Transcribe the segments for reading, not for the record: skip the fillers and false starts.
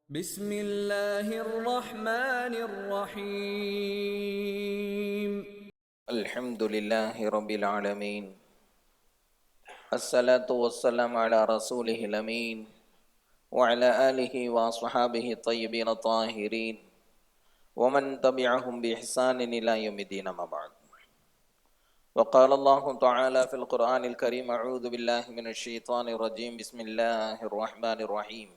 بسم الله الرحمن الرحيم الحمد لله رب العالمين الصلاة والسلام على رسوله الأمين وعلى آله وأصحابه الطيبين الطاهرين ومن تبعهم بإحسان إلى يوم الدين أما بعد. وقال الله تعالى في القرآن الكريم: أعوذ بالله من الشيطان الرجيم. بسم الله الرحمن الرحيم.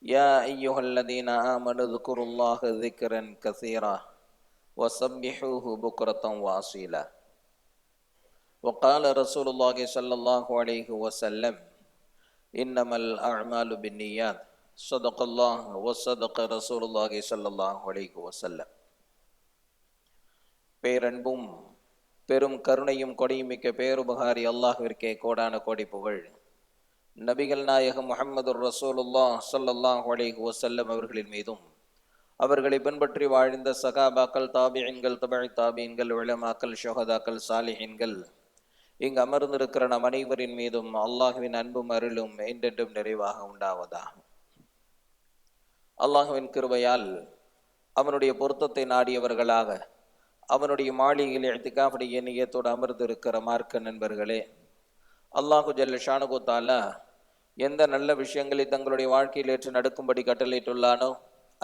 يا أيها الذين آمنوا اذكروا الله ذكرا كثيرا وسبحوه بكرة وأصيلا. وقال رسول الله صلى الله عليه وسلم: إنما الأعمال بالنيات. صدق الله وصدق رسول الله صلى الله عليه وسلم. பேரன்பும் பெரும் கருணையும் கொடையுமிக்க பேருபகாரி அல்லாஹ்விற்கே கோடான கோடி புகழ். நபிகள் நாயகம் முஹம்மது ரசூலுல்லாஹ் ஸல்லல்லாஹு அலைஹி வஸல்லம் அவர்களின் மீதும், அவர்களை பின்பற்றி வாழ்ந்த சகாபாக்கள், தாபிஈன்கள், தபஇ தாபிஈன்கள், உலமாக்கள், ஷுஹதாக்கள், சாலிஹீன்கள், இங்கு அமர்ந்திருக்கிற நம் அனைவரின் மீதும் அல்லாஹுவின் அன்பும் அருளும் என்றென்றும் நிறைவாக உண்டாவதாக. அல்லாஹுவின் கிருபையால் அவனுடைய பொருத்தத்தை நாடியவர்களாக அவனுடைய மாளிகையில் இஅ்திகாஃபுடைய நியத்தோடு அமர்ந்திருக்கிற மார்க்க நண்பர்களே, அல்லாஹு ஜல்ல ஷானுஹு தஆலா எந்த நல்ல விஷயங்களை தங்களுடைய வாழ்க்கையில் ஏற்று நடக்கும்படி கட்டளையிட்டுள்ளானோ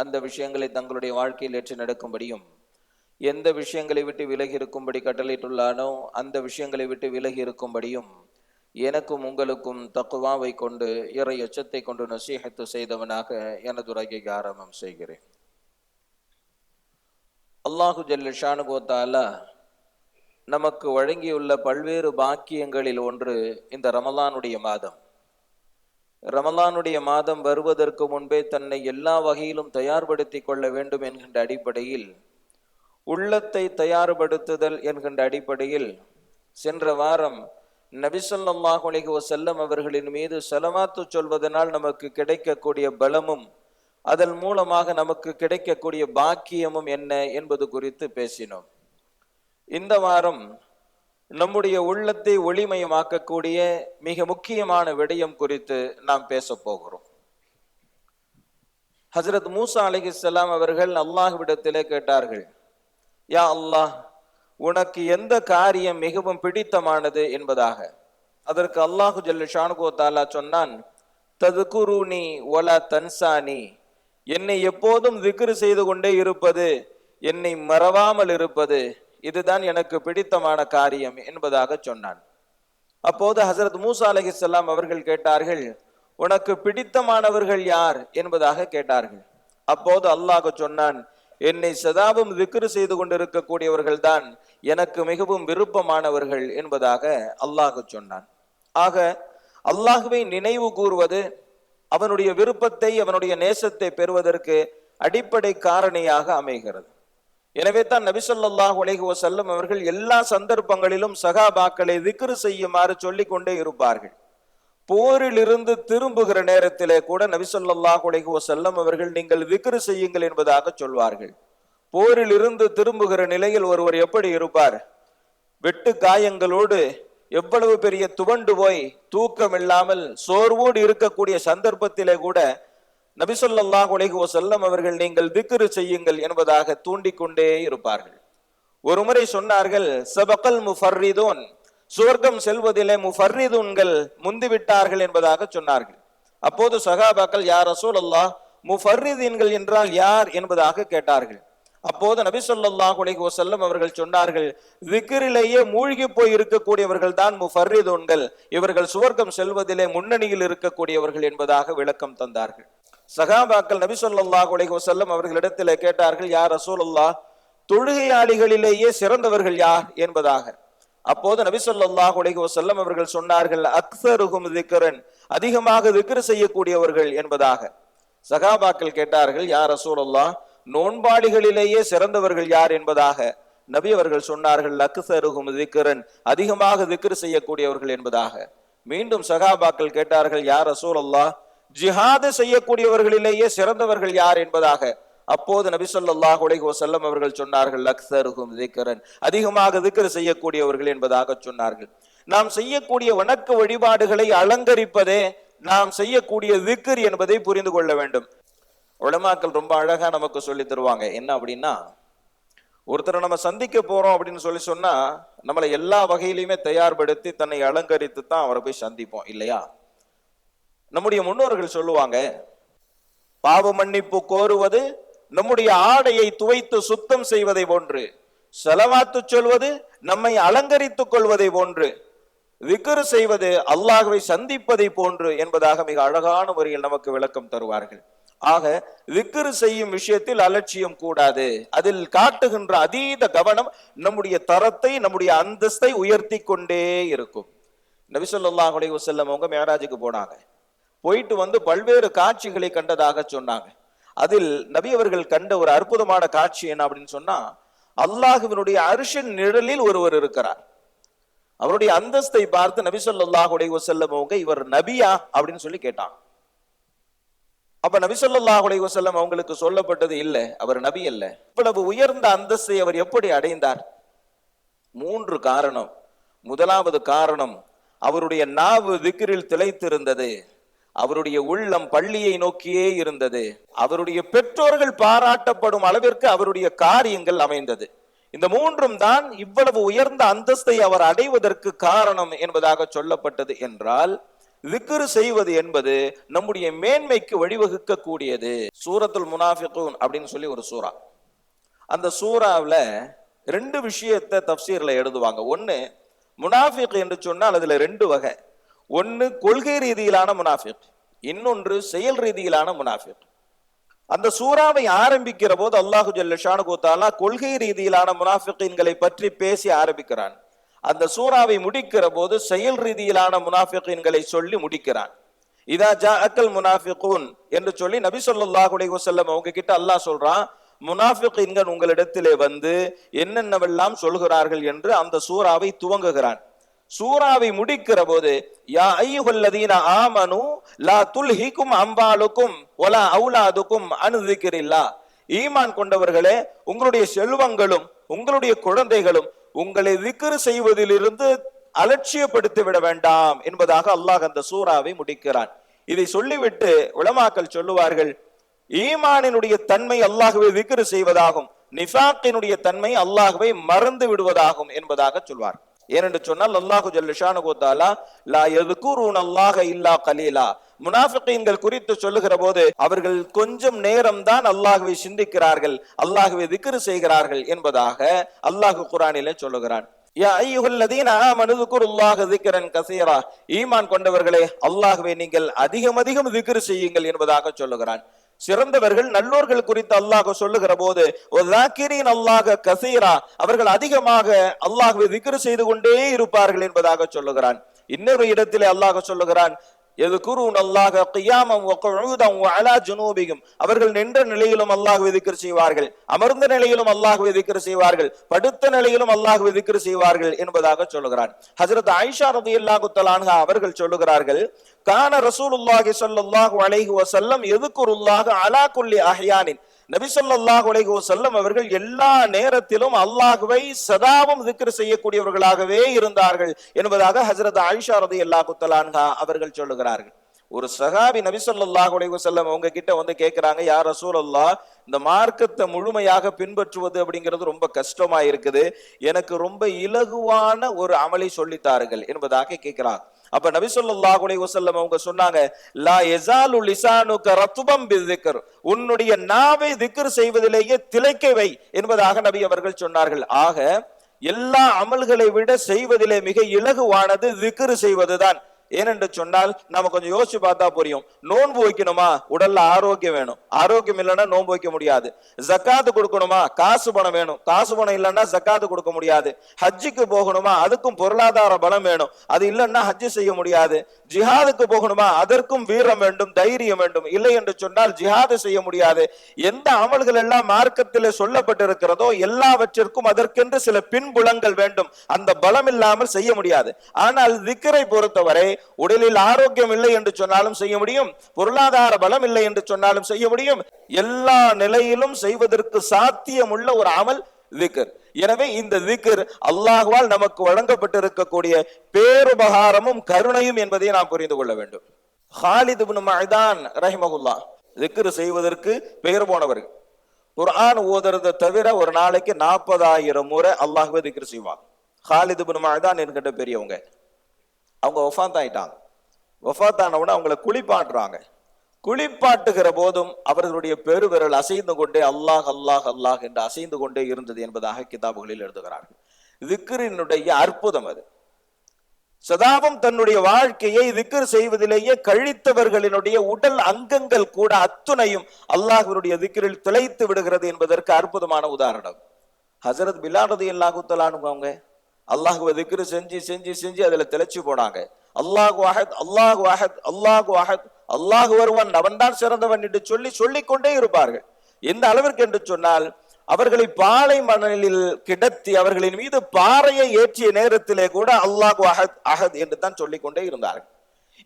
அந்த விஷயங்களை தங்களுடைய வாழ்க்கையில் ஏற்று நடக்கும்படியும், எந்த விஷயங்களை விட்டு விலகி இருக்கும்படி கட்டளையிட்டுள்ளானோ அந்த விஷயங்களை விட்டு விலகி இருக்கும்படியும் எனக்கும் உங்களுக்கும் தக்வாவை கொண்டு இறை எச்சத்தை கொண்டு நசீஹத்து செய்தவனாக எனது உரையை ஆரம்பம் செய்கிறேன். அல்லாஹு ஜல்ல ஷானுஹு தஆலா நமக்கு வழங்கியுள்ள பல்வேறு பாக்கியங்களில் ஒன்று இந்த ரமலானுடைய மாதம். ரமலானுடைய மாதம் வருவதற்கு முன்பே தன்னை எல்லா வகையிலும் தயார்படுத்தி கொள்ள வேண்டும் என்கின்ற அடிப்படையில், உள்ளத்தை தயார்படுத்துதல் என்கின்ற அடிப்படையில் சென்ற வாரம் நபி ஸல்லல்லாஹு அலைஹி வஸல்லம் அவர்களின் மீது ஸலவாத்து சொல்வதனால் நமக்கு கிடைக்கக்கூடிய பலமும் அதன் மூலமாக நமக்கு கிடைக்கக்கூடிய பாக்கியமும் என்ன என்பது குறித்து பேசினோம். இந்த வாரம் நம்முடைய உள்ளத்தை ஒளிமயமாக்கக்கூடிய மிக முக்கியமான விடயம் குறித்து நாம் பேச போகிறோம். ஹஜ்ரத் மூசா அலைஹிஸ்ஸலாம் அவர்கள் அல்லாஹ்விடத்திலே கேட்டார்கள், யா அல்லாஹ், உனக்கு எந்த காரியம் மிகவும் பிடித்தமானது என்பதாக. அதற்கு அல்லாஹு ஜல்ல ஷானுஹு தஆலா சொன்னான், ததுகுருனி வலா தன்சானி, என்னை எப்போதும் திக்ர் செய்து கொண்டே இருப்பது, என்னை மறவாமல் இருப்பது, இதுதான் எனக்கு பிடித்தமான காரியம் என்பதாக சொன்னான். அப்போது ஹசரத் மூசா அலைஹிஸ்ஸலாம் அவர்கள் கேட்டார்கள், உனக்கு பிடித்தமானவர்கள் யார் என்பதாக கேட்டார்கள். அப்போது அல்லாஹ் சொன்னான், என்னை சதாவும் திக்ர் செய்து கொண்டிருக்கக்கூடியவர்கள் தான் எனக்கு மிகவும் விருப்பமானவர்கள் என்பதாக அல்லாஹ் சொன்னான். ஆக அல்லாஹ்வை நினைவு கூறுவது அவனுடைய விருப்பத்தை, அவனுடைய நேசத்தை பெறுவதற்கு அடிப்படை காரணியாக அமைகிறது. எனவே தான் நபி ஸல்லல்லாஹு அலைஹி வஸல்லம் அவர்கள் எல்லா சந்தர்ப்பங்களிலும் சகாபாக்களை திக்ர் செய்யுமாறு சொல்லிக் கொண்டே இருப்பார்கள். போரில் இருந்து திரும்புகிற நேரத்திலே கூட நபி ஸல்லல்லாஹு அலைஹி வஸல்லம் அவர்கள் நீங்கள் திக்ர் செய்யுங்கள் என்பதாக சொல்வார்கள். போரில் இருந்து திரும்புகிற நிலையில் ஒருவர் எப்படி இருப்பார்? வெட்டு காயங்களோடு எவ்வளவு பெரிய துவண்டு போய் தூக்கம் இல்லாமல் சோர்வோடு இருக்கக்கூடிய சந்தர்ப்பத்திலே கூட நபி ஸல்லல்லாஹு அலைஹி வஸல்லம் அவர்கள் நீங்கள் திக்ர் செய்யுங்கள் என்பதாக தூண்டிக்கொண்டே இருப்பார்கள். ஒருமுறை சொன்னார்கள், சபகல் முஃபர்ரிதூன், சுவர்க்கம் செல்வதிலே முஃபர்ரிதூன்கள் முந்திவிட்டார்கள் என்பதாக சொன்னார்கள். அப்போது சஹாபாக்கள், யா ரசூலல்லாஹ், முஃபர்ரிதீன்கள் என்றால் யார் என்பதாக கேட்டார்கள். அப்போது நபி ஸல்லல்லாஹு அலைஹி வஸல்லம் அவர்கள் சொன்னார்கள், திக்ரிலேயே மூழ்கி போய் இருக்கக்கூடியவர்கள் தான் முஃபர்ரிதூன்கள், இவர்கள் சுவர்க்கம் செல்வதிலே முன்னணியில் இருக்கக்கூடியவர்கள் என்பதாக விளக்கம் தந்தார்கள். சஹாபாக்கள் நபி ஸல்லல்லாஹு அலைஹி வஸல்லம் அவர்களிடத்தில் கேட்டார்கள், யா ரசூலல்லாஹ், தொழுகையாளிகளிலேயே சிறந்தவர்கள் யார் என்பதாக. அப்போது நபி ஸல்லல்லாஹு அலைஹி வஸல்லம் அவர்கள் சொன்னார்கள், அக்ஸருஹும் திக்ரன், அதிகமாக திக்ர் செய்யக்கூடியவர்கள் என்பதாக. சஹாபாக்கள் கேட்டார்கள், யா ரசூலல்லாஹ், நோன்பாளிகளிலேயே சிறந்தவர்கள் யார் என்பதாக. நபி அவர்கள் சொன்னார்கள், அக்ஸருஹும் திக்ரன், அதிகமாக திக்ர் செய்யக்கூடியவர்கள் என்பதாக. மீண்டும் சஹாபாக்கள் கேட்டார்கள், யா ரசூலல்லாஹ், ஜிஹாது செய்யக்கூடியவர்களிலேயே சிறந்தவர்கள் யார் என்பதாக. அப்போது நபி ஸல்லல்லாஹு அலைஹி வஸல்லம் அவர்கள் சொன்னார்கள், அக்ஸருஹும் திக்ரன், அதிகமாக திக்ர் செய்யக்கூடியவர்கள் என்பதாக சொன்னார்கள். நாம் செய்யக்கூடிய வணக்க வழிபாடுகளை அலங்கரிப்பதே நாம் செய்யக்கூடிய திக்ர் என்பதை புரிந்து கொள்ள வேண்டும். உலமாக்கள் ரொம்ப அழகா நமக்கு சொல்லி தருவாங்க. என்ன அப்படின்னா, ஒருத்தரை நம்ம சந்திக்க போறோம் அப்படின்னு சொன்னா நம்மளை எல்லா வகையிலுமே தயார்படுத்தி தன்னை அலங்கரித்து தான் அவரை போய் சந்திப்போம் இல்லையா? நம்முடைய முன்னோர்கள் சொல்லுவாங்க, பாவ மன்னிப்பு கோருவது நம்முடைய ஆடையை துவைத்து சுத்தம் செய்வதை போன்று, ஸலவாத்து சொல்வது நம்மை அலங்கரித்துக் கொள்வதை போன்று, விக்ர் செய்வது அல்லாஹ்வை சந்திப்பதை போன்று என்பதாக மிக அழகான முறையில் நமக்கு விளக்கம் தருவார்கள். ஆக விக்ர் செய்யும் விஷயத்தில் அலட்சியம் கூடாது. அதில் காட்டுகின்ற அதீத கவனம் நம்முடைய தரத்தை, நம்முடைய அந்தஸ்தை உயர்த்தி கொண்டே இருக்கும். நபி ஸல்லல்லாஹு அலைஹி வஸல்லம் அவங்க மிஅராஜுக்கு போனாங்க. போயிட்டு வந்து பல்வேறு காட்சிகளை கண்டதாக சொன்னாங்க. அதில் நபி அவர்கள் கண்ட ஒரு அற்புதமான காட்சி என்ன அப்படின்னு சொன்னா, அல்லாஹ்வினுடைய அர்ஷின் நிழலில் ஒருவர் இருக்கிறார். அவருடைய அந்தஸ்தை பார்த்து நபி ஸல்லல்லாஹு அலைஹி வஸல்லம் அவங்க, இவர் நபியா அப்படின்னு சொல்லி கேட்டாங்க. அப்ப நபி ஸல்லல்லாஹு அலைஹி வஸல்லம் அவங்களுக்கு சொல்லப்பட்டது, இல்ல, அவர் நபி அல்ல. இவ்வளவு உயர்ந்த அந்தஸ்தை அவர் எப்படி அடைந்தார்? 3 காரணம். முதலாவது காரணம், அவருடைய நாவு திக்ரில் திளைத்திருந்தது. அவருடைய உள்ளம் பள்ளியை நோக்கியே இருந்தது. அவருடைய பெற்றோர்கள் பாராட்டப்படும் அளவிற்கு அவருடைய காரியங்கள் அமைந்தது. இந்த 3ம் தான் இவ்வளவு உயர்ந்த அந்தஸ்தை அவர் அடைவதற்கு காரணம் என்பதாக சொல்லப்பட்டது. என்றால் விக்ர் செய்வது என்பது நம்முடைய மேன்மைக்கு வழிவகுக்க கூடியது. சூரத்துல் முனாஃபிகூன் அப்படின்னு சொல்லி ஒரு சூரா. அந்த சூறாவில் 2 விஷயத்தை தஃப்சீர்ல எழுதுவாங்க. ஒன்னு, முனாஃபிக் என்று சொன்னால் அதுல 2 வகை. ஒன்னு கொள்கை ரீதியிலான முனாஃபிக், இன்னொன்று செயல் ரீதியிலான முனாஃபிக். அந்த சூறாவை ஆரம்பிக்கிற போது அல்லாஹு ஜல்ல ஷானுஹு தஆலா கொள்கை ரீதியிலான முனாஃபிகீன்களை பற்றி பேசி ஆரம்பிக்கிறான். அந்த சூறாவை முடிக்கிற போது செயல் ரீதியிலான முனாஃபிகீன்களை சொல்லி முடிக்கிறான். இதா ஜாஅக்கல் முனாஃபிகூன் என்று சொல்லி நபி ஸல்லல்லாஹு அலைஹி வஸல்லம் அவங்க கிட்ட அல்லாஹ் சொல்றான், முனாஃபிகீன்கள் உங்களிடத்திலே வந்து என்னென்னவெல்லாம் சொல்கிறார்கள் என்று அந்த சூறாவை துவங்குகிறான். சூறாவை முடிக்கிற போது, யா அய்யுஹல்லதீன ஆமனு லா துல்ஹிகும் அம்வாலுக்கும் வலா அவுலாதுக்கும் அன் ஸிக்ரில்லாஹ். ஈமான் கொண்டவர்களே, உங்களுடைய செல்வங்களும் உங்களுடைய குழந்தைகளும் உங்களை விக்ர் செய்வதிலிருந்து அலட்சியப்படுத்தி விட வேண்டாம் என்பதாக அல்லாஹ் அந்த சூறாவை முடிக்கிறான். இதை சொல்லிவிட்டு உலமாக்கள் சொல்லுவார்கள், ஈமானினுடைய தன்மை அல்லாஹ்வை விக்ர் செய்வதாகும், நிஃபாக்கினுடைய தன்மை அல்லாஹ்வை மறந்து விடுவதாகும் என்பதாக சொல்வார். ஏனென்று சொன்னால் அல்லாஹு ஜல்ல ஷானுஹு தஆலா லா யذ்குரூனல்லாஹ இல்லா கலீலா, முனாஃபிகீன்கள் குறித்து சொல்லுகிற போது அவர்கள் கொஞ்சம் நேரம் தான் அல்லாஹ்வை சிந்திக்கிறார்கள், அல்லாஹ்வை திக்ர் செய்கிறார்கள் என்பதாக அல்லாஹ் குர்ஆனிலே சொல்லுகிறான். யா அய்யுஹல்லதீன ஆமனு ذ்குருல்லாஹ ذிக்ரன் கஸீரா, ஈமான் கொண்டவர்களே அல்லாஹ்வை நீங்கள் அதிகம் திக்ர் செய்யுங்கள் என்பதாக சொல்லுகிறான். சிறந்தவர்கள் நல்லோர்கள் குறித்து அல்லாஹ் சொல்லுகிற போது அல்லாஹ் கஸீரா, அவர்கள் அதிகமாக அல்லாஹ்வை திக்ர் செய்து கொண்டே இருப்பார்கள் என்பதாக சொல்லுகிறான். இன்னொரு இடத்திலே அல்லாஹ் சொல்லுகிறான், யذ்குரூனல்லாஹ கியாமன் வ குஊதன் வ அலா ஜுனூபிஹிம், அவர்கள் நின்ற நிலையிலும் அல்லாஹ்வை திக்ர் செய்வார்கள், அமர்ந்த நிலையிலும் அல்லாஹ்வை திக்ர் செய்வார்கள், படுத்த நிலையிலும் அல்லாஹ்வை திக்ர் செய்வார்கள் என்பதாக சொல்லுகிறான். ஹஜ்ரத் ஆயிஷா ரலியல்லாஹு தஆலா அன்ஹா அவர்கள் சொல்லுகிறார்கள், கான ரசூலுல்லாஹி ஸல்லல்லாஹு அலைஹி வஸல்லம் யذ்குருல்லாஹ அலா குல்லி அஹ்யானின், நபி ஸல்லல்லாஹு அலைஹி வஸல்லம் அவர்கள் எல்லா நேரத்திலும் அல்லாஹ்வை சதாவும் திக்ர் செய்யக்கூடியவர்களாகவே இருந்தார்கள் என்பதாக ஹஜ்ரத் ஆயிஷா ரலியல்லாஹு தஆலா அன்ஹா அவர்கள் சொல்லுகிறார்கள். ஒரு சஹாபி நபி ஸல்லல்லாஹு அலைஹி வஸல்லம் அவங்க கிட்ட வந்து கேட்கிறாங்க, யா ரசூலல்லாஹ், இந்த மார்க்கத்தை முழுமையாக பின்பற்றுவது அப்படிங்கிறது ரொம்ப கஷ்டமா இருக்குது, எனக்கு ரொம்ப இலகுவான ஒரு அமலை சொல்லித்தார்கள் என்பதாக கேட்கிறாங்க. அப்ப நபி ஸல்லல்லாஹு அலைஹி வஸல்லம் அவங்க சொன்னாங்க, லா யஸாலு லிசானுக ரத்பம் பிஸ்ஸிக்ர், உன்னுடைய நாவை திக்ர் செய்வதிலேயே திளைக்க வை என்பதாக நபி அவர்கள் சொன்னார்கள். ஆக எல்லா அமல்களை விட செய்வதிலே மிக இலகுவானது திக்ர் செய்வதுதான். ஏனென்று சொன்னால் நாம கொஞ்சம் யோசிச்சு பார்த்தா புரியும். நோன்பு வைக்கணுமா, உடல்ல ஆரோக்கியம் வேணும், ஆரோக்கியம் இல்லைன்னா நோன்பு வைக்க முடியாது. ஜக்காத்து கொடுக்கணுமா, காசு பணம் வேணும், காசு பணம் இல்லைன்னா ஜக்காத்து கொடுக்க முடியாது. ஹஜ்ஜுக்கு போகணுமா, அதுக்கும் பொருளாதார பலம் வேணும், அது இல்லைன்னா ஹஜ்ஜு செய்ய முடியாது. ஜிஹாதுக்கு போகணுமா, அதற்கும் வீரம் வேண்டும், தைரியம் வேண்டும், இல்லை என்று சொன்னால் ஜிஹாது செய்ய முடியாது. எந்த அமல்கள் எல்லாம் மார்க்கத்தில் சொல்லப்பட்டிருக்கிறதோ எல்லாவற்றிற்கும் அதற்கென்று சில பின்புலங்கள் வேண்டும், அந்த பலம் இல்லாமல் செய்ய முடியாது. ஆனால் திக்ரை பொறுத்தவரை உடலில் ஆரோக்கியம் இல்லை என்று சொன்னாலும் செய்ய முடியும், பொருளாதார பலம் இல்லை என்று சொன்னாலும் செய்ய முடியும். எல்லா நிலையிலும் செய்வதற்கு சாத்தியமுள்ள ஒரு அமல் திக்ர். எனவே இந்த திக்ர் அல்லாஹ்வால் நமக்கு வழங்கப்பட்டிருக்கக்கூடிய பேருபகாரமும் கருணையும் என்பதை நாம் புரிந்து கொள்ள வேண்டும். ஹாலித் இப்னு மஅதான் ரஹிமஹுல்லாஹ் திக்ர் செய்வதற்கு பெயர் போனவர்கள். குர்ஆன் ஓதுறதை தவிர ஒரு நாளைக்கு 40,000 முறை அல்லாஹ்வை திக்ர் செய்வாங்க. ஹாலித் இப்னு மஅதான் என்கிட்ட பெரியவங்க, அவங்க வஃபாத் ஆயிட்டாங்க. வஃபாத் ஆனவுடனே அவங்களை குளிப்பாட்டுறாங்க. குளிப்பாட்டுகிற போதும் அவர்களுடைய பெருவிரல் அசைந்து கொண்டே அல்லாஹ் அல்லாஹ் அல்லாஹ் என்று அசைந்து கொண்டே இருந்தது என்பதாக கிதாபுகளில் எழுதுகிறார்கள். திக்ரினுடைய அற்புதம் அது. சதாவும் தன்னுடைய வாழ்க்கையை திக்ர் செய்வதிலேயே கழித்தவர்களினுடைய உடல் அங்கங்கள் கூட அத்துணையும் அல்லாஹ்வினுடைய திக்ரில் திளைத்து விடுகிறது என்பதற்கு அற்புதமான உதாரணம். ஹசரத் பிலால் ரலியல்லாஹு தஆலா அன்ஹு அவங்க அல்லாஹ்வை திக்ர் செஞ்சு செஞ்சு செஞ்சு அதுல திளைச்சு போனாங்க. அல்லாஹு அஹத் அல்லாஹு அஹத் அல்லாஹு அஹத், அல்லாஹ் ஒருவன், அவன்தான் சிறந்தவன் என்று சொல்லிக் கொண்டே இருப்பார்கள். எந்த அளவிற்கு என்று சொன்னால், அவர்களை பாலை மணலில் கிடத்தி அவர்களின் மீது பாறையை ஏற்றிய நேரத்திலே கூட அல்லாஹு அஹத் அஹத் என்று தான் சொல்லிக் கொண்டே இருந்தார்கள்.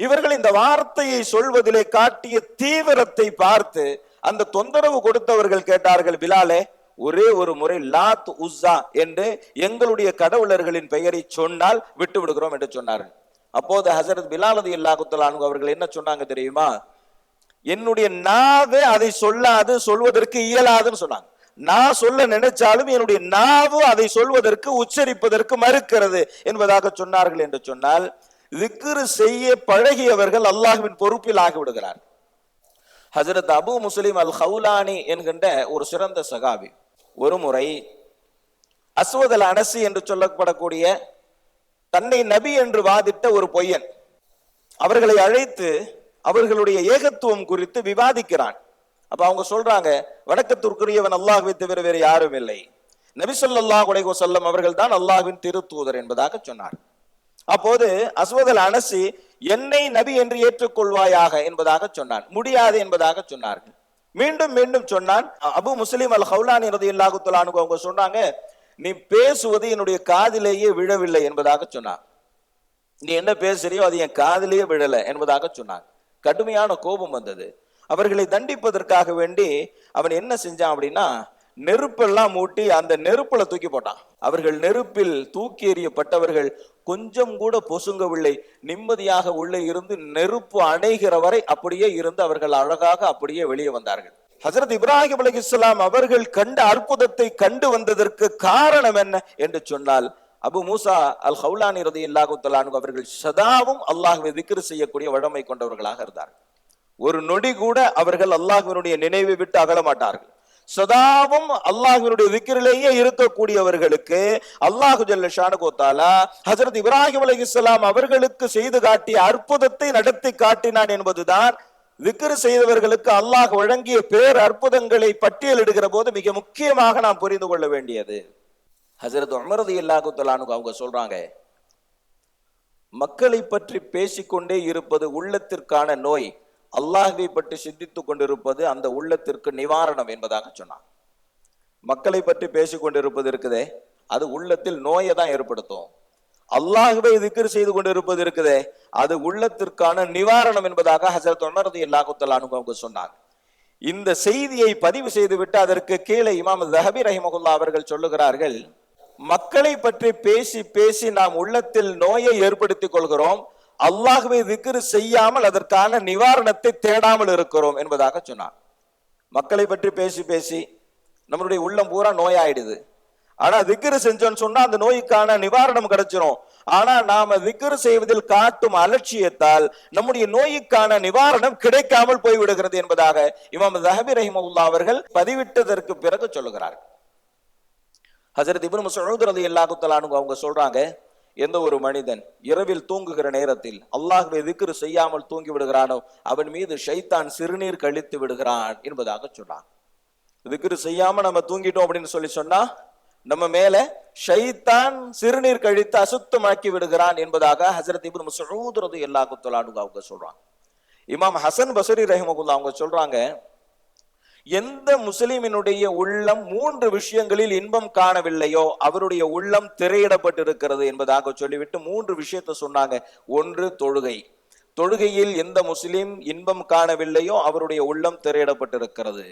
இவர்கள் இந்த வார்த்தையை சொல்வதிலே காட்டிய தீவிரத்தை பார்த்து அந்த தொந்தரவு கொடுத்தவர்கள் கேட்டார்கள், பிலாலே, ஒரே ஒரு முறை லாத் உஸ்ஸா என்று எங்களுடைய கடவுளர்களின் பெயரை சொன்னால் விட்டு விடுகிறோம் என்று சொன்னார்கள். அப்போது ஹசரத் பிலால் ரலியல்லாஹு தஆலா அன்ஹு அவர்கள் என்ன சொன்னாங்க தெரியுமா? என்னுடைய நாவே அதை சொல்லாது, சொல்வதற்கு இயலாதுன்னு சொன்னாங்க. நான் சொல்ல நினைச்சாலும் என்னுடைய நாவு அதை சொல்வதற்கு உச்சரிப்பதற்கு மறுக்கிறது என்பதாக சொன்னார்கள். என்று சொன்னால் திக்ர் செய்ய பழகியவர்கள் அல்லாஹ்வின் பொறுப்பில் ஆகிவிடுகிறார். ஹஜரத் அபு முஸ்லிம் அல் ஹவுலானி என்கின்ற ஒரு சிறந்த சகாபி ஒரு முறை அஸ்வத் அல் அனசி என்று சொல்லப்படக்கூடிய தன்னை நபி என்று வாதிட்ட ஒரு பொய்யன் அவர்களை அழைத்து அவர்களுடைய ஏகத்துவம் குறித்து விவாதிக்கிறான். அப்ப அவங்க சொல்றாங்க, வணக்கத்திற்குரியவன் அல்லாஹ்வை தவிர வேறு யாரும் இல்லை, நபி ஸல்லல்லாஹு அலைஹி வஸல்லம் அவர்கள் தான் அல்லாஹ்வின் திருத்தூதர் என்பதாக சொன்னார். அப்போது அஸ்வத் அல் அனசி, என்னை நபி என்று ஏற்றுக்கொள்வாயாக என்பதாக சொன்னான். முடியாது என்பதாக சொன்னார்கள். மீண்டும் மீண்டும் சொன்னான். அபு முஸ்லிம் அல் ஹவுலானி ரலியல்லாஹு தஆலா அன்ஹு அவங்க சொன்னாங்க, நீ பேசுவது என்னுடைய காதிலேயே விழவில்லை என்பதாக சொன்னான். நீ என்ன பேசுறியோ அது என் காதிலேயே விழல என்பதாக சொன்னான். கடுமையான கோபம் வந்தது. அவர்களை தண்டிப்பதற்காக வேண்டி அவன் என்ன செஞ்சான் அப்படின்னா, நெருப்பெல்லாம் மூட்டி அந்த நெருப்புல தூக்கி போட்டான். அவர்கள் நெருப்பில் தூக்கி எறியப்பட்டவர்கள் கொஞ்சம் கூட பொசுங்கவில்லை. நிம்மதியாக உள்ளே இருந்து நெருப்பு அணைகிற வரை அப்படியே இருந்து அவர்கள் அழகாக அப்படியே வெளியே வந்தார்கள். ஹஜரத் இப்ராஹிம் அலைஹிஸ்ஸலாம் அவர்கள் கண்ட அற்புதத்தை கண்டு வந்ததற்கு காரணம் என்ன என்று சொன்னால், அபு மூசா அல் ஹவுலானி ரலியல்லாஹு தஆலா அன்ஹு அவர்கள் சதாவும் அல்லாஹ்வை திக்ர் செய்யக்கூடிய வழமை கொண்டவர்களாக இருந்தார்கள். ஒரு நொடி கூட அவர்கள் அல்லாஹ்வினுடைய நினைவை விட்டு அகல மாட்டார்கள். சதாவும் அல்லாஹ்வினுடைய திக்ரிலேயே இருக்கக்கூடியவர்களுக்கு அல்லாஹு ஜல்ல ஷானஹு தஆலா ஹஜரத் இப்ராஹிம் அலைஹிஸ்ஸலாம் அவர்களுக்கு செய்து காட்டிய அற்புதத்தை நடத்தி காட்டினான் என்பதுதான் திக்ர் செய்தவர்களுக்கு அல்லாஹ் வழங்கிய பேர் அற்புதங்களை பட்டியலிடுகிற போது மிக முக்கியமாக நாம் புரிந்து கொள்ள வேண்டியது. ஹஜரத் உமர் ரலியல்லாஹு தஆலா அன்ஹு அவங்க சொல்றாங்க, மக்களை பற்றி பேசிக்கொண்டே இருப்பது உள்ளத்திற்கான நோய், அல்லாஹ்வை பற்றி சிந்தித்துக் கொண்டிருப்பது அந்த உள்ளத்திற்கு நிவாரணம் என்பதாக சொன்னான். மக்களை பற்றி பேசிக் கொண்டிருப்பது இருக்குதே, அது உள்ளத்தில் நோயை தான் ஏற்படுத்தும். அல்லாஹ்வை திக்ர் செய்து கொண்டிருப்பது இருக்குதே, அது உள்ளத்திற்கான நிவாரணம் என்பதாக ஹஜரத் உமர் ரலியல்லாஹு தஆலா அன்ஹு அவங்க சொன்னாங்க. இந்த செய்தியை பதிவு செய்துவிட்டு அதற்கு கீழே இமாம் ஸஹபி ரஹிமஹுல்லாஹ் அவர்கள் சொல்லுகிறார்கள், மக்களை பற்றி பேசி பேசி நாம் உள்ளத்தில் நோயை ஏற்படுத்திக் கொள்கிறோம், அல்லாஹ்வை திக்ர் செய்யாமல் அதற்கான நிவாரணத்தை தேடாமல் இருக்கிறோம் என்பதாக சொன்னார். மக்களை பற்றி பேசி பேசி நம்மளுடைய உள்ளம் பூரா நோயாயிடுது. ஆனா திக்ர் செஞ்சோன்னு சொன்னா அந்த நோய்க்கான நிவாரணம் கிடைச்சிரும். ஆனா நாம திக்ர் செய்வதில் காட்டும் அலட்சியத்தால் நம்முடைய நோய்க்கான நிவாரணம் கிடைக்காமல் போய்விடுகிறது என்பதாக இமாம் ஸஹபி ரஹிமஹுல்லாஹ் அவர்கள் பதிவிட்டதற்கு பிறகு சொல்லுகிறார்கள். ஹஜரத் இப்னு மஸ்ஊத் ரலியல்லாஹு தஆலா அன்ஹு அவங்க சொல்றாங்க, எந்த ஒரு மனிதன் இரவில் தூங்குகிற நேரத்தில் அல்லாஹ்வை திக்ர் செய்யாமல் தூங்கி விடுகிறானோ அவன் மீது ஷைத்தான் சிறுநீர் கழித்து விடுகிறான் என்பதாக சொன்னான். திக்ர் செய்யாம நம்ம தூங்கிட்டோம் அப்படின்னு சொன்னா நம்ம மேல ஷைத்தான் சிறுநீர் கழித்து அசுத்தமாக்கி விடுகிறான் என்பதாக ஹஜரத் இப்னு மஸ்ஊத் ரலியல்லாஹு தஆலா அன்ஹு அவங்க சொல்றாங்க. இமாம் ஹசன் பஸ்ரி ரஹிமஹுல்லாஹ் அவங்க சொல்றாங்க, எந்த முஸ்லிமினுடைய உள்ளம் 3 விஷயங்களில் இன்பம் காணவில்லையோ அவருடைய உள்ளம் திரையிடப்பட்டிருக்கிறது என்பதாக சொல்லிவிட்டு 3 விஷயத்தை சொன்னாங்க. ஒன்று தொழுகை. தொழுகையில் எந்த முஸ்லிம் இன்பம் காணவில்லையோ அவருடைய உள்ளம் திரையிடப்பட்டிருக்கிறது.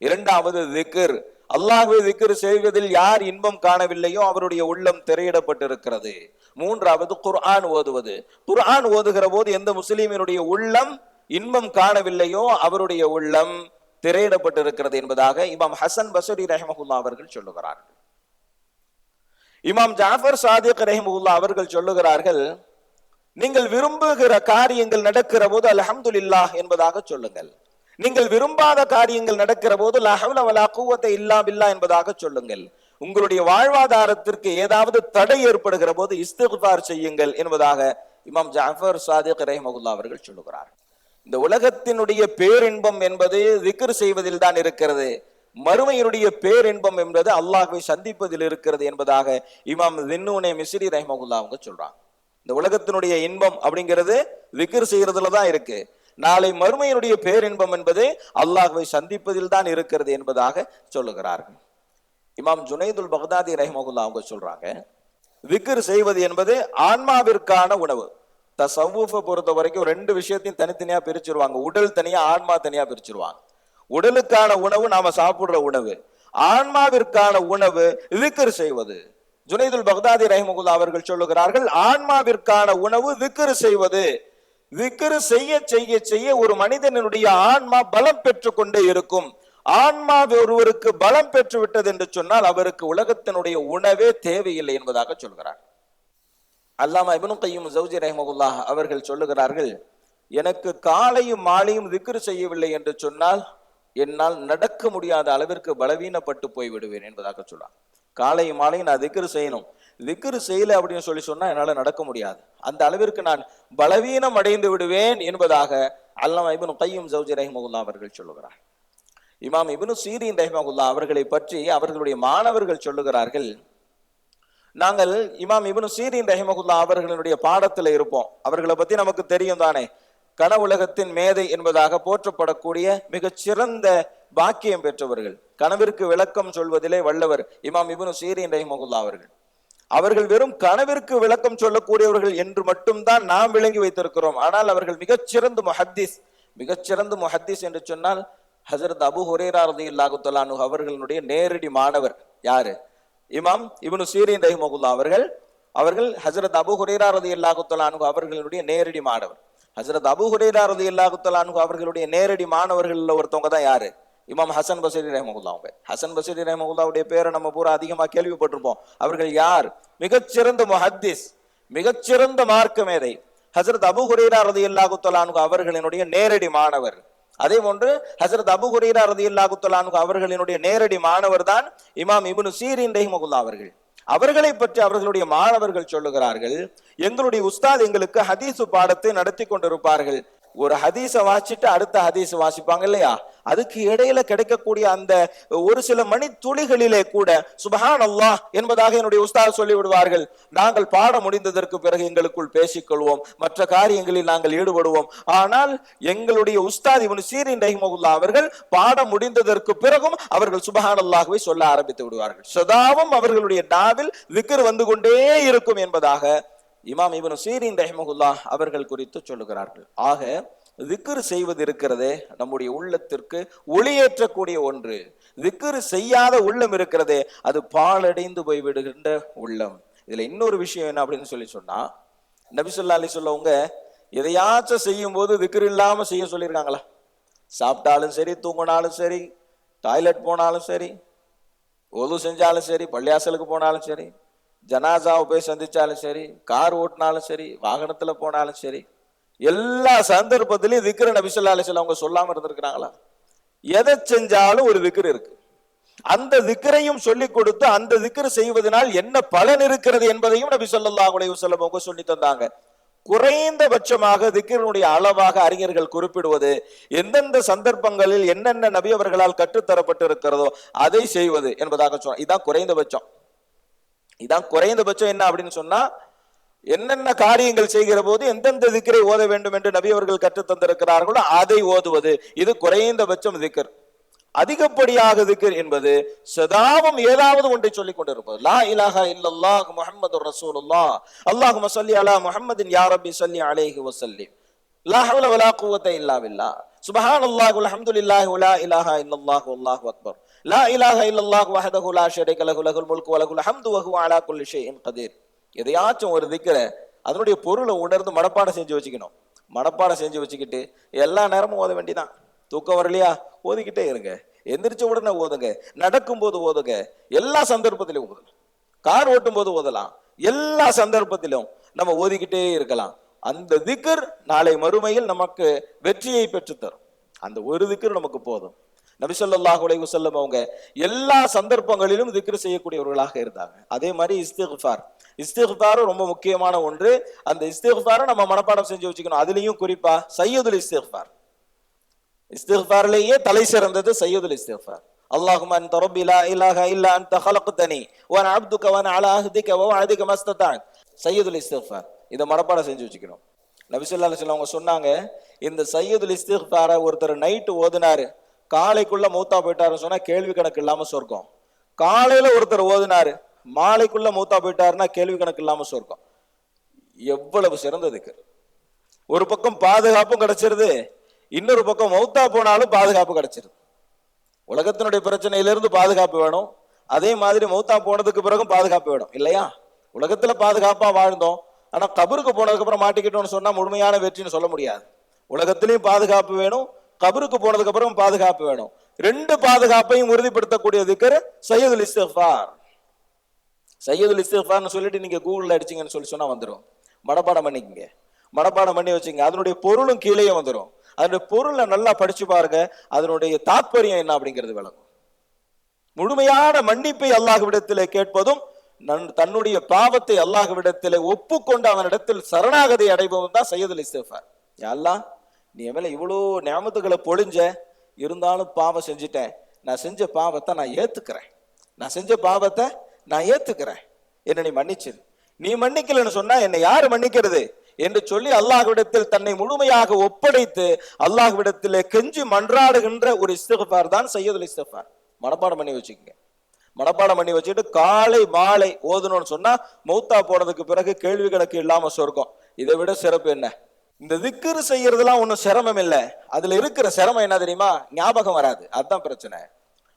இரண்டாவது திக்ர். அல்லாஹ்வை திக்ர் செய்வதில் யார் இன்பம் காணவில்லையோ அவருடைய உள்ளம் திரையிடப்பட்டிருக்கிறது. மூன்றாவது குர்ஆன் ஓதுவது. குர்ஆன் ஓதுகிற போது எந்த முஸ்லிமினுடைய உள்ளம் இன்பம் காணவில்லையோ அவருடைய உள்ளம் திரையிடப்பட்டிருக்கிறது என்பதாக இமாம் ஹசன் பஸ்ரி ரஹ்மத்துல்லாஹி அவர்கள் சொல்லுகிறார்கள். இமாம் ஜாஃபர் சாதிக் ரஹ்மத்துல்லாஹி அவர்கள் சொல்லுகிறார்கள், நீங்கள் விரும்புகிற காரியங்கள் நடக்கிற போது அல்ஹம்துலில்லாஹ் என்பதாக சொல்லுங்கள். நீங்கள் விரும்பாத காரியங்கள் நடக்கிற போது லா ஹவ்ல வலா குவத்த இல்லா பில்லாஹ் என்பதாக சொல்லுங்கள். உங்களுடைய வாழ்வாதாரத்திற்கு ஏதாவது தடை ஏற்படுகிற போது இஸ்திக்ஃபார் செய்யுங்கள் என்பதாக இமாம் ஜாஃபர் சாதிக் ரஹ்மத்துல்லாஹி அவர்கள் சொல்லுகிறார். இந்த உலகத்தினுடைய பேரின்பம் என்பது திக்ர் செய்வதில் தான் இருக்கிறது. மறுமையினுடைய பேரின்பம் என்பது அல்லாஹ்வை சந்திப்பதில் இருக்கிறது என்பதாக இமாம் தின்னூனே மிஸ்ரி ரஹ்மத்துல்லாஹி அவங்க சொல்றாங்க. இந்த உலகத்தினுடைய இன்பம் அப்படிங்கிறது திக்ர் செய்யறதுல தான் இருக்கு. நாளை மறுமையினுடைய பேரின்பம் என்பது அல்லாஹ்வை சந்திப்பதில் தான் இருக்கிறது என்பதாக சொல்லுகிறார்கள். இமாம் ஜுனைதுல் பக்தாதி ரஹ்மத்துல்லாஹி அவங்க சொல்றாங்க, திக்ர் செய்வது என்பது ஆன்மாவிற்கான உணவு. தஸவ்வுஃபை பொறுத்த வரைக்கும் ரெண்டு விஷயத்தையும் தனித்தனியா பிரிச்சிருவாங்க. உடல் தனியா, ஆன்மா தனியா பிரிச்சிருவாங்க. உடலுக்கான உணவு நாம சாப்பிடுற உணவு, ஆன்மாவிற்கான உணவு திக்ர் செய்வது. ஜுனைதுல் பக்தாதி ரஹ்மத்துல்லாஹி அவர்கள் சொல்லுகிறார்கள், ஆன்மாவிற்கான உணவு திக்ர் செய்வது. திக்ர் செய்ய செய்ய செய்ய ஒரு மனிதனுடைய ஆன்மா பலம் பெற்று கொண்டே இருக்கும். ஆன்மா ஒருவருக்கு பலம் பெற்று விட்டது என்று சொன்னால் அவருக்கு உலகத்தினுடைய உணவே தேவையில்லை என்பதாக சொல்கிறார். அல்லாமா இப்னு கய்யிம் ஜௌஜி ரஹ்மத்துல்லாஹ் அவர்கள் சொல்லுகிறார்கள், எனக்கு காலையும் மாலையும் திக்ர் செய்யவில்லை என்று சொன்னால் என்னால் நடக்க முடியாத அளவிற்கு பலவீனப்பட்டு போய் விடுவேன் என்பதாக சொல்றார். காலையும் மாலையும் நான் திக்ர் செய்யணும், திக்ர் செய்யல அப்படின்னு சொன்னா என்னால நடக்க முடியாது, அந்த அளவிற்கு நான் பலவீனம் அடைந்து விடுவேன் என்பதாக அல்லாமா இப்னு கய்யிம் ஜௌஜி ரஹ்மத்துல்லாஹ் அவர்கள் சொல்லுகிறார். இமாம் இப்னு சீரின் ரஹ்மத்துல்லாஹ் அவர்களை பற்றி அவர்களுடைய மாணவர்கள் சொல்லுகிறார்கள், நாங்கள் இமாம் இப்னு சீரின் ரஹ்மத்துல்லாஹ் அவர்களுடைய பாடத்துல இருப்போம். அவர்களை பத்தி நமக்கு தெரியும் தானே, கனவுலகத்தின் மேதை என்பதாக போற்றப்படக்கூடிய மிகச்சிறந்த பாக்கியம் பெற்றவர்கள், கனவிற்கு விளக்கம் சொல்வதிலே வல்லவர் இமாம் இப்னு சீரின் ரஹ்மத்துல்லாஹ் அவர்கள். அவர்கள் வெறும் கனவிற்கு விளக்கம் சொல்லக்கூடியவர்கள் என்று மட்டும்தான் நாம் விளங்கி வைத்திருக்கிறோம். ஆனால் அவர்கள் மிகச்சிறந்த முஹத்திஸ். மிகச்சிறந்த முஹத்திஸ் என்று சொன்னால் ஹஜரத் அபூ ஹுரைரா ரலியல்லாஹு தஆலா அன்ஹு அவர்களுடைய நேரடி மாணவர் யாரு? இமாம் இப்னு சீரின் ரஹ்மத்துல்லாஹ் அவர்கள். அவர்கள் ஹஜரத் அபூ ஹுரைரா ரலியல்லாஹு தஆலா அன்ஹு அவர்களுடைய நேரடி மாணவர். ஹஜரத் அபூ ஹுரைரா ரலியல்லாஹு தஆலா அன்ஹு அவர்களுடைய நேரடி மாணவர்கள்ல ஒருத்தவங்க தான் யாரு? இமாம் ஹசன் பஸ்ரி ரஹ்மத்துல்லாஹ் அவங்க. ஹசன் பஸ்ரி ரஹ்மத்துல்லாஹ்வுடைய பேரை நம்ம பூரா அதிகமா கேள்விப்பட்டிருப்போம். அவர்கள் யார்? மிகச்சிறந்த முஹத்திஸ், மிகச்சிறந்த மார்க்க மேதை. ஹஜரத் அபூ ஹுரைரா ரலியல்லாஹு தஆலா அன்ஹு அவர்களினுடைய நேரடி மாணவர். அதே போன்று ஹஜரத் அபூ ஹுரைரா ரலியல்லாஹு தஆலா அன்ஹு அவர்களினுடைய நேரடி மாணவர் தான் இமாம் இப்னு சீரின் ரஹ்மத்துல்லாஹ் அவர்கள். அவர்களை பற்றி அவர்களுடைய மாணவர்கள் சொல்லுகிறார்கள், எங்களுடைய உஸ்தாத் எங்களுக்கு ஹதீஸ் பாடத்தை நடத்தி கொண்டிருப்பார்கள். ஒரு ஹதீஸ வாசிச்சுட்டு அடுத்த ஹதீஸ் வாசிப்பாங்க இல்லையா, அதுக்கு இடையில கிடைக்கக்கூடிய அந்த ஒரு சில மணி துளிகளிலே கூட சுப்ஹான் அல்லாஹ் என்பதாக என்னுடைய உஸ்தாத் சொல்லி விடுவார்கள். நாங்கள் பாடம் முடிந்ததற்கு பிறகு எங்களுக்குள் பேசிக்கொள்வோம், மற்ற காரியங்களில் நாங்கள் ஈடுபடுவோம். ஆனால் எங்களுடைய உஸ்தாத் இப்னு சீரின் ரஹ்மத்துல்லாஹ் அவர்கள் பாடம் முடிந்ததற்கு பிறகும் அவர்கள் சுப்ஹான் அல்லாஹ்வை சொல்ல ஆரம்பித்து விடுவார்கள். சதாவும் அவர்களுடைய நாவில் திக்ர் வந்து கொண்டே இருக்கும் என்பதாக இமாம் இப்னு சீரின் ரஹ்மத்துல்லாஹ் அவர்கள் குறித்து சொல்லுகிறார்கள். ஆக திக்ர் செய்வது இருக்கிறதே நம்முடைய உள்ளத்திற்கு ஒளியேற்றக்கூடிய ஒன்று. திக்ர் செய்யாத உள்ளம் இருக்கிறதே அது பாழடைந்து போய் விடுகின்ற உள்ளம். இதுல இன்னொரு விஷயம் என்ன அப்படின்னு சொன்னா, நபி ஸல்லல்லாஹு அலைஹி வஸல்லம் எதையாச்சும் செய்யும் போது திக்ர் இல்லாம செய்ய சொல்லியிருக்காங்களா? சாப்பிட்டாலும் சரி, தூங்கினாலும் சரி, டாய்லெட் போனாலும் சரி, ஒது செஞ்சாலும் சரி, பள்ளியாசலுக்கு போனாலும் சரி, ஜனாசாவை போய் சந்திச்சாலும் சரி, கார் ஓட்டினாலும் சரி, வாகனத்துல போனாலும் சரி, எல்லா சந்தர்ப்பத்திலையும் திக்ர் நபி ஸல்லல்லாஹு அலைஹி வஸல்லம் அவங்க சொல்லாம இருந்திருக்கிறாங்களா? எதை செஞ்சாலும் ஒரு திக்ர் இருக்கு. அந்த திக்ரையும் சொல்லி கொடுத்து அந்த திக்ர் செய்வதனால் என்ன பலன் இருக்கிறது என்பதையும் நபி ஸல்லல்லாஹு அலைஹி வஸல்லம் அவங்க சொல்லி தந்தாங்க. குறைந்தபட்சமாக திக்ரினுடைய அளவாக அறிஞர்கள் குறிப்பிடுவது எந்தெந்த சந்தர்ப்பங்களில் என்னென்ன நபி அவர்களால் கற்றுத்தரப்பட்டு இருக்கிறதோ அதை செய்வது என்பதாக சொன்னாங்க. இதான் குறைந்தபட்சம். இதான் குறைந்தபட்சம். என்ன அப்படின்னு சொன்னா, என்னென்ன காரியங்கள் செய்கிற போது எந்தெந்த திக்ரை ஓத வேண்டும் என்று நபி அவர்கள் கற்று தந்திருக்கிறார்களோ அதை ஓதுவது, இது குறைந்தபட்சம் திக்ர். அதிகப்படியாக திக்ர் என்பது சதாவும் ஏதாவது ஒன்றை சொல்லிக் கொண்டிருப்பது. லா இலாஹா இல்லல்லாஹ் முஹம்மதுர் ரசூலுல்லாஹ் அல்லாஹும்ம ஸல்லி அலா முஹம்மதின் யா ரப்பி ஸல்லி அலைஹி வஸல்லிம் லா ஹவ்ல வலா குவத்த இல்லா பில்லாஹ் சுப்ஹானல்லாஹி வல்ஹம்துலில்லாஹி வலா இலாஹா இல்லல்லாஹ் வல்லாஹு அக்பர் லா இலாஹா இல்லல்லாஹ் வஹ்தஹு லா ஷரீக லஹு லஹுல் முல்கு வலஹுல் ஹம்து வஹுவ அலா குல்லி ஷைஇன் கதீர். எதையாச்சும் ஒரு திக்ரை அதனுடைய பொருளை உணர்ந்து மனப்பாடம் செஞ்சு வச்சுக்கணும். மனப்பாடம் செஞ்சு வச்சுக்கிட்டு எல்லா நேரமும் ஓத வேண்டிதான். தூக்கம் வரலையா, ஓதிக்கிட்டே இருங்க. எந்திரிச்ச உடனே ஓதுங்க, நடக்கும் போது ஓதுங்க, எல்லா சந்தர்ப்பத்திலும் ஓதலாம். கார் ஓட்டும் போது ஓதலாம், எல்லா சந்தர்ப்பத்திலும் நம்ம ஓதிக்கிட்டே இருக்கலாம். அந்த திக்ர் நாளை மறுமையில் நமக்கு வெற்றியை பெற்றுத்தரும். அந்த ஒரு திக்ர் நமக்கு போதும். நபி ஸல்லல்லாஹு அலைஹி வஸல்லம் அவங்க எல்லா சந்தர்ப்பங்களிலும் திக்ர் செய்யக்கூடியவர்களாக இருந்தாங்க. அதே மாதிரி இஸ்திக்ஃபாரும் ரொம்ப முக்கியமான ஒன்று. அந்த இஸ்திக்ஃபாரை நம்ம மனப்பாடம் செஞ்சு வச்சுக்கணும். அதுலயும் குறிப்பா சையதுல் இஸ்திக்ஃபார், இஸ்திக்ஃபார்லயே தலை சிறந்தது சையதுல் இஸ்திக்ஃபார். அல்லாஹும்ம அன்த ரப்பி லா இலாஹா இல்லா அன்த ஹலக்தனி வ அன அப்துக வ அன அலா அஹ்திக வ வஅதிக மஸ்ததஅத். சையதுல் இஸ்திக்ஃபார் இத மனப்பாடம் செஞ்சு வச்சுக்கணும். நபி ஸல்லல்லாஹு அலைஹி வஸல்லம் அவங்க சொன்னாங்க, இந்த சையதுல் இஸ்திக்ஃபாரை ஒருத்தர் நைட்டு ஓதுனாரு, காலைக்குள்ள மூத்தா போயிட்டாருன்னு சொன்னா கேள்வி கணக்கு இல்லாம சொர்க்கம். காலையில ஒருத்தர் ஓதுனாரு, மாலைக்குள்ள மூத்தா போயிட்டாருன்னா கேள்வி கணக்கு இல்லாம சொர்க்கம். எவ்வளவு சிறந்ததுக்கு! ஒரு பக்கம் பாதுகாப்பும் கிடைச்சிருது, இன்னொரு பக்கம் மௌத்தா போனாலும் பாதுகாப்பு கிடைச்சிருது. உலகத்தினுடைய பிரச்சனையிலிருந்து பாதுகாப்பு வேணும், அதே மாதிரி மௌத்தா போனதுக்கு பிறகும் பாதுகாப்பு வேணும் இல்லையா? உலகத்துல பாதுகாப்பா வாழ்ந்தோம், ஆனா கபருக்கு போனதுக்கு அப்புறம் மாட்டிக்கிட்டோம்னு சொன்னா முழுமையான வெற்றின்னு சொல்ல முடியாது. உலகத்திலையும் பாதுகாப்பு வேணும், கபருக்கு போனதுக்கு அப்புறம் பாதுகாப்பு வேணும். ரெண்டு பாதுகாப்பையும் உறுதிப்படுத்தக்கூடிய திக்ர் சையதுல் இஸ்திக்ஃபார். சையதுல் இஸ்திக்ஃபார்னு சொல்லிட்டு நீங்க கூகுள்ல அடிச்சீங்கன்னு சொன்னா வந்துடும். மனப்பாடம் பண்ணிக்கங்க, மனப்பாடம் பண்ணி வச்சுங்க. அதனுடைய பொருளும் கீழே வந்துடும். அதனுடைய பொருளை நல்லா படிச்சு பாருங்க, அதனுடைய தாற்பயம் என்ன அப்படிங்கிறது விளங்கும். முழுமையான மன்னிப்பை அல்லாஹ்விடத்திலே கேட்பதும் தன்னுடைய பாவத்தை அல்லாஹ்விடத்திலே ஒப்புக்கொண்டு அவனிடத்தில் சரணாகதி அடைபவன் தான் சையதுல் இஸ்திக்ஃபார். யா அல்லாஹ், நீ மேல இவ்வளோ நியமத்துகளை பொழிஞ்ச, இருந்தாலும் பாவம் செஞ்சுட்டேன், நான் செஞ்ச பாவத்தை நான் ஏத்துக்கிறேன், நான் செஞ்ச பாவத்தை நான் ஏத்துக்கிறேன், என்ன நீ மன்னிச்சிரு. நீ மன்னிக்கலன்னு சொன்னா என்னை யாரு மன்னிக்கிறது என்று சொல்லி அல்லாஹ்விடத்தில் தன்னை முழுமையாக ஒப்படைத்து அல்லாஹ்விடத்திலே கெஞ்சி மன்றாடுகின்ற ஒரு இஸ்திக்ஃபார் தான் சையதுல் இஸ்திக்ஃபார். மனப்பாடம் பண்ணி வச்சுக்கோங்க. மனப்பாடம் பண்ணி வச்சுட்டு காலை மாலை ஓதணும்னு சொன்னா மௌத்தா போனதுக்கு பிறகு கேள்வி கணக்கு இல்லாம சொர்க்கம். இதை விட சிறப்பு என்ன? இந்த திக்ர் செய்யறதுலாம் ஒன்றும் சிரமம் இல்லை. அதுல இருக்கிற சிரமம் என்ன தெரியுமா? ஞாபகம் வராது, அதுதான் பிரச்சனை.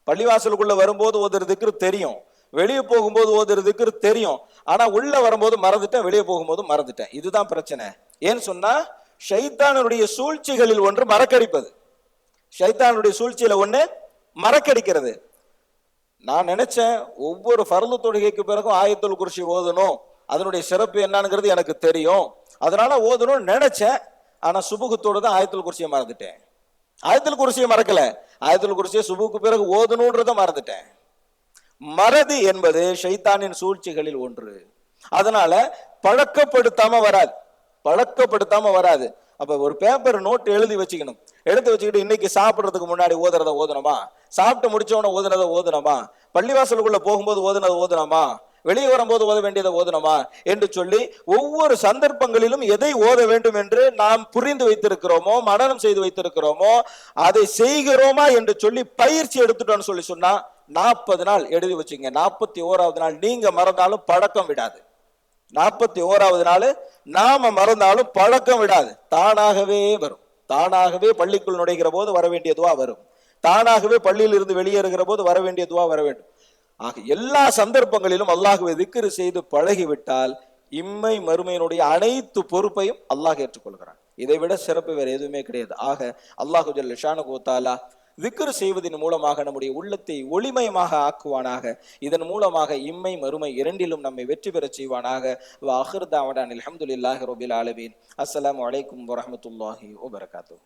பள்ளிவாசலுக்குள்ள வரும்போது ஓதுற திக்ர் தெரியும், வெளியே போகும்போது ஓதுற திக்ர் தெரியும், ஆனா உள்ள வரும்போது மறந்துட்டேன், வெளியே போகும்போது மறந்துட்டேன். இதுதான் பிரச்சனை. ஏன்னு சொன்னா ஷைத்தானுடைய சூழ்ச்சிகளில் ஒன்று மறக்கடிப்பது. ஷைத்தானுடைய சூழ்ச்சியில ஒண்ணு மறக்கடிக்கிறது. நான் நினைச்சேன் ஒவ்வொரு ஃபர்து தொழுகைக்கு பிறகும் ஆயத்துல் குர்சி ஓதணும், அதனுடைய சிறப்பு என்னங்கிறது எனக்கு தெரியும், அதனால ஓதணும்னு நினைச்சேன். ஆனா சுபுகத்தோடு தான் ஆயத்துல் குர்சியை மறந்துட்டேன். ஆயத்துல் குர்சியை மறக்கல, ஆயத்துல் குர்சியை சுபுக்கு பிறகு ஓதணும்ன்றத மறந்துட்டேன். மறதி என்பது ஷைத்தானின் சூழ்ச்சிகளில் ஒன்று. அதனால பழக்கப்படுத்தாம வராது, பழக்கப்படுத்தாம வராது. அப்ப ஒரு பேப்பர் நோட் எழுதி வச்சுக்கணும். எடுத்து வச்சுக்கிட்டு இன்னைக்கு சாப்பிட்றதுக்கு முன்னாடி ஓதுறத ஓதணுமா, சாப்பிட்டு முடிச்சவன ஓதுனதை ஓதணுமா, பள்ளிவாசலுக்குள்ள போகும்போது ஓதுனதை ஓதணுமா, வெளியே வரும்போது ஓத வேண்டியதை ஓதணுமா என்று சொல்லி ஒவ்வொரு சந்தர்ப்பங்களிலும் எதை ஓத வேண்டும் என்று நாம் புரிந்து வைத்திருக்கிறோமோ, மனனம் செய்து வைத்திருக்கிறோமோ, அதை செய்கிறோமா என்று சொல்லி பயிற்சி எடுத்துட்டோம்னு சொல்லி சொன்னா 40 நாள் எழுதி வச்சுங்க. 41வது நாள் நீங்க மறந்தாலும் பழக்கம் விடாது. 41வது நாள் நாம மறந்தாலும் பழக்கம் விடாது, தானாகவே வரும். தானாகவே பள்ளிக்குள் நுழைகிற போது வர வேண்டிய துவா வரும், தானாகவே பள்ளியில் இருந்து வெளியேறுகிற போது வர வேண்டிய துவா வர வேண்டும். ஆக எல்லா சந்தர்ப்பங்களிலும் அல்லாஹ்வை திக்ர் செய்து பழகிவிட்டால் இம்மை மறுமையினுடைய அனைத்து பொறுப்பையும் அல்லாஹ் ஏற்றுக்கொள்கிறான். இதை விட சிறப்பு வேற எதுவுமே கிடையாது. ஆக அல்லாஹு ஜல்ல ஷானஹு தஆலா திக்ர் செய்வதன் மூலமாக நம்முடைய உள்ளத்தை ஒளிமயமாக ஆக்குவானாக. இதன் மூலமாக இம்மை மறுமை இரண்டிலும் நம்மை வெற்றி பெறச் செய்வானாக. வ ஆகிர் தஅவானா அல்ஹம்துலில்லாஹி ரப்பில் ஆலமீன். அஸ்ஸலாமு அலைக்கும் வரஹ்மத்துல்லாஹி வபரகாத்துஹு.